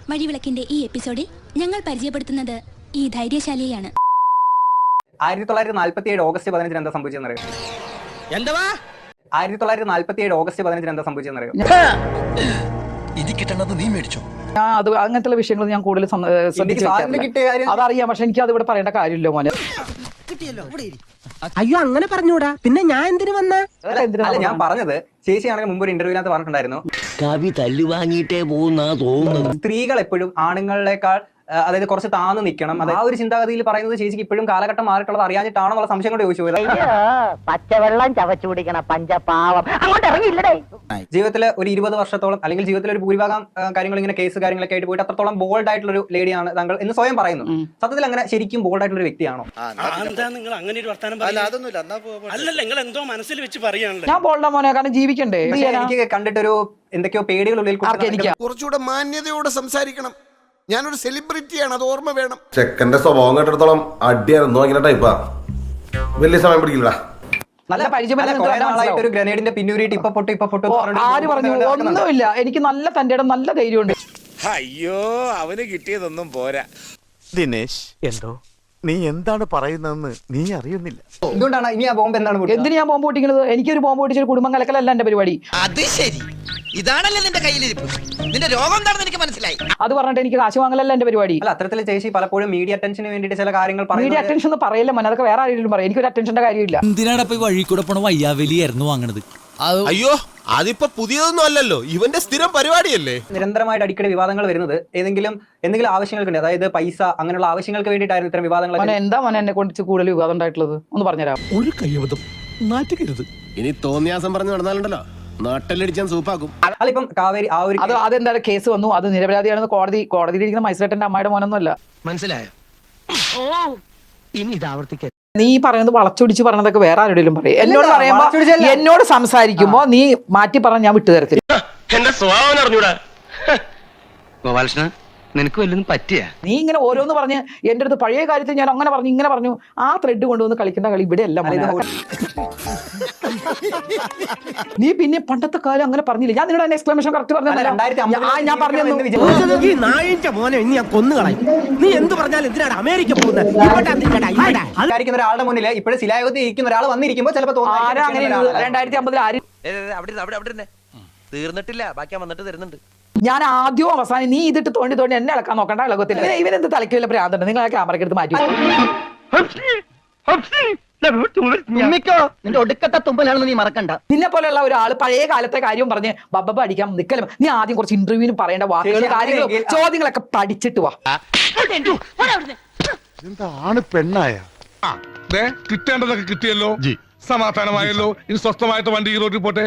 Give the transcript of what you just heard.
വഴിവിളക്കിന്റെ ഈ എപ്പിസോഡിൽ ഞങ്ങൾ പരിചയപ്പെടുത്തുന്നത് ഈ ധൈര്യശാലിയെയാണ്. 1947 ഓഗസ്റ്റ് 15 എന്താ സംഭവിച്ചെന്നറിയോ? 1947 ഓഗസ്റ്റ് 15 എന്താ സംഭവിച്ചെന്നറിയോ? അത് അങ്ങനത്തെ വിഷയങ്ങൾ ഞാൻ കൂടുതൽ അതറിയാം, പക്ഷെ എനിക്ക് അത് ഇവിടെ പറയേണ്ട കാര്യമില്ല മോനെ. അയ്യോ അങ്ങനെ പറഞ്ഞൂടാ, പിന്നെ ഞാൻ എന്തിനു വന്ന? അല്ല, ഞാൻ പറഞ്ഞത് ചേച്ചിയാണെങ്കിൽ മുമ്പ് ഒരു ഇന്റർവ്യൂവിനകത്ത് പറഞ്ഞിട്ടുണ്ടായിരുന്നു, കവി തല്ലു വാങ്ങിയിട്ടേ പോകുന്ന തോന്നുന്നത്. സ്ത്രീകൾ എപ്പോഴും ആണുങ്ങളെക്കാൾ അതായത് കുറച്ച് താന്ന് നിൽക്കണം. ആ ഒരു ചിന്താഗതിയിൽ പറയുന്നത് ചേച്ചിക്ക് ഇപ്പോഴും കാലഘട്ടം മാറിയിട്ടുള്ളത് അറിയാഞ്ഞിട്ടാണോ എന്നുള്ള സംശയം കൊണ്ട് ചോദിച്ചു പോയത്. പച്ചവെള്ളം ചവച്ചു കുടിക്കണ പഞ്ചപാവം അങ്ങോട്ട് ഇറങ്ങിയില്ലേ? ജീവിതത്തിൽ ഒരു 20 വർഷത്തോളം അല്ലെങ്കിൽ ജീവിതത്തിൽ ഒരു ഭൂരിഭാഗം കാര്യങ്ങൾ ഇങ്ങനെ കേസ് കാര്യങ്ങളൊക്കെ ആയിട്ട് പോയിട്ട് അത്രത്തോളം ബോൾഡ് ആയിട്ടുള്ള ഒരു ലേഡിയാണ് താങ്കൾ എന്ന് സ്വയം പറയുന്നു. സത്യത്തിൽ അങ്ങനെ ശരിക്കും ബോൾഡ് ആയിട്ടുള്ള ഒരു വ്യക്തിയാണോ? ഞാൻ ബോൾഡാ മോനെ, കാരണം ജീവിക്കണ്ടേ. എനിക്ക് കണ്ടിട്ടൊരു എന്തൊക്കെയോ പേടികളുള്ളിൽ കുറച്ചുകൂടെ മാന്യതയോടെ സംസാരിക്കണം. ഞാനൊരു സെലിബ്രിറ്റിയാണ്, അത് ഓർമ്മ വേണം. ചെക്കന്റെ സ്വഭാവം കേട്ടിടത്തോളം അടിയാണെന്നോ ഇങ്ങനെ ടൈപ്പാ. വലിയ സമയം പിടിക്കില്ല. നല്ല പരിചയമായിട്ട് ഒരു ഗ്രനേഡിന്റെ പിന്നൂരിട്ട് ഇപ്പൊ പൊട്ടു ആര് പറഞ്ഞു? ഒന്നുമില്ല, എനിക്ക് നല്ല തന്റെ ഇടം, നല്ല ധൈര്യമുണ്ട്. അയ്യോ, അവന് കിട്ടിയതൊന്നും പോരാ. ദിനേശ്, എന്തോ നീ എന്താണ് പറയുന്നതെന്ന് നീ അറിയുന്നില്ല. എന്തുകൊണ്ടാണ് ഇനി ആ ബോംബ് എന്താണ്? എന്തിനാ ഞാൻ ബോംബ് പൊട്ടിക്കുന്നത്? എനിക്കൊരു ബോംബ് പൊട്ടിച്ചൊരു കുടുംബം കലക്കലല്ല എന്റെ പരിപാടി. അത് ശരി, ഇതാണല്ലേ നിന്റെ കയ്യിലിരിപ്പ്. നിന്റെ രോഗം എന്താണെന്ന് എനിക്ക് മനസ്സിലായി. അത് പറഞ്ഞിട്ട് എനിക്ക് കാശ് വാങ്ങലല്ല എന്റെ പരിപാടി. അല്ല, അത്തരത്തിൽ ചേച്ചി പലപ്പോഴും മീഡിയ അറ്റൻഷന് വേണ്ടിയിട്ട് ചില കാര്യങ്ങൾ മീഡിയ അറ്റൻഷൻ എന്ന് പറയല്ലേ മോനെ, അതൊക്കെ വേറെ ആരെങ്കിലും പറയും. എനിക്കൊരു അറ്റൻഷന്റെ കാര്യമില്ല. എന്തിനാണ് വഴി കൂടെ പോണ വയ്യാവലിയായിരുന്നു വാങ്ങണത്? അയ്യോ, അതിപ്പോ പുതിയതൊന്നും അല്ലല്ലോ, ഇവന്റെ സ്ഥിരം പരിപാടിയല്ലേ. നിരന്തരമായിട്ട് അടിക്കടി വിവാദങ്ങൾ വരുന്നത് എന്തെങ്കിലും ആവശ്യങ്ങൾക്ക് ഉണ്ട്, അതായത് പൈസ അങ്ങനെയുള്ള ആവശ്യങ്ങൾക്ക് വേണ്ടിയിട്ടായിരുന്നു ഇത്തരം വിവാദങ്ങൾ. എന്താ മോനെ എന്നെ കൊണ്ട് കൂടുതൽ വിവാദം ഉണ്ടായിട്ടുള്ളത് ഒന്ന് പറഞ്ഞുതരാം. ഒരു കയ്യബദ്ധം നാറ്റുകരുത്. ഇനി തോന്നിയാസം പറഞ്ഞു നടന്നാലുണ്ടല്ലോ, നാട്ടിലടിച്ചാൻ സൂപ്പാക്കും. അതിപ്പം കാവേരി ആ ഒരു അതെന്തായാലും കേസ് വന്നു, അത് നിരപരാധിയാണെന്ന് കോടതിയിലിരിക്കുന്ന മജിസ്ട്രേറ്റിന്റെ അമ്മയുടെ മോനൊന്നുമല്ല. മനസ്സിലായോ? ഇനി ഇത് ആവർത്തിക്ക. നീ പറയുന്നത് വളച്ചൊടിച്ച് പറഞ്ഞതൊക്കെ വേറെ ആരുടെയും പറയും. എന്നോട് പറയുമ്പോ, എന്നോട് സംസാരിക്കുമ്പോ നീ മാറ്റി പറഞ്ഞ ഞാൻ വിട്ടുതരത്തില്ല. എന്റെ സ്വഭാവം അറിഞ്ഞൂടാ. ഗോപാലകൃഷ്ണ, നിനക്ക് വല്ലതും പറ്റിയ? നീ ഇങ്ങനെ ഓരോന്ന് പറഞ്ഞ് എന്റെ അടുത്ത് പഴയ കാര്യത്തിൽ ഞാൻ അങ്ങനെ പറഞ്ഞു ഇങ്ങനെ പറഞ്ഞു, ആ ത്രെഡ് കൊണ്ടുവന്ന് കളിക്കുന്ന കളി ഇവിടെ അല്ല. നീ പിന്നെ പണ്ടത്തെ കാലം അങ്ങനെ പറഞ്ഞില്ല. ഞാൻ നിങ്ങളുടെ എക്സ്പ്ലനേഷൻ കറക്റ്റ് പറഞ്ഞു. ഞാൻ പറഞ്ഞു മോനെ ഇനി ഞാൻ കൊന്നുകളയും. നീ എന്ത് പറഞ്ഞാലും എന്തിനാണ് അമേരിക്ക പോകുന്നത്? ഒരാളുടെ മുന്നിൽ ഇപ്പോഴും ശിലായുഗത്തിൽ ഇരിക്കുന്ന ഒരാൾ വന്നിരിക്കുമ്പോ ചിലപ്പോൾ ആരാ അങ്ങനെ 2050 ആര് തീർന്നിട്ടില്ല, ബാക്കി വന്നിട്ട് തരുന്നുണ്ട്. ഞാൻ ആദ്യവും അവസാനം നീ ഇതിട്ട് തോണ്ടി എന്നെ ഇളക്കാൻ നോക്കണ്ട, ഇളകത്തില്ല. ഇവനെന്ത് തലയ്ക്ക് വല്ല ഭ്രാന്തുണ്ട്? നിങ്ങൾ ആ ക്യാമറയ്ക്ക് എടുത്ത് മാറ്റി. നിന്റെ ഒടുക്കത്തെ തുമ്പലാണെന്ന് നീ മറക്കണ്ട. നിന്നെ പോലെയുള്ള ഒരാൾ പഴയ കാലത്തെ കാര്യം പറഞ്ഞ് ബബ്ബ അടിക്കാൻ നിൽക്കലും. നീ ആദ്യം കുറച്ച് ഇന്റർവ്യൂവിന് പറയേണ്ട വാക്കുകളും കാര്യങ്ങളും ചോദ്യങ്ങളൊക്കെ പഠിച്ചിട്ട് വാ. എന്താണ് പെണ്ണായ? കിട്ടേണ്ടതൊക്കെ കിട്ടിയല്ലോ, സമാധാനമായല്ലോ. ഇനി സ്വസ്ഥമായിട്ട് വണ്ടി റോഡിൽ പോട്ടെ.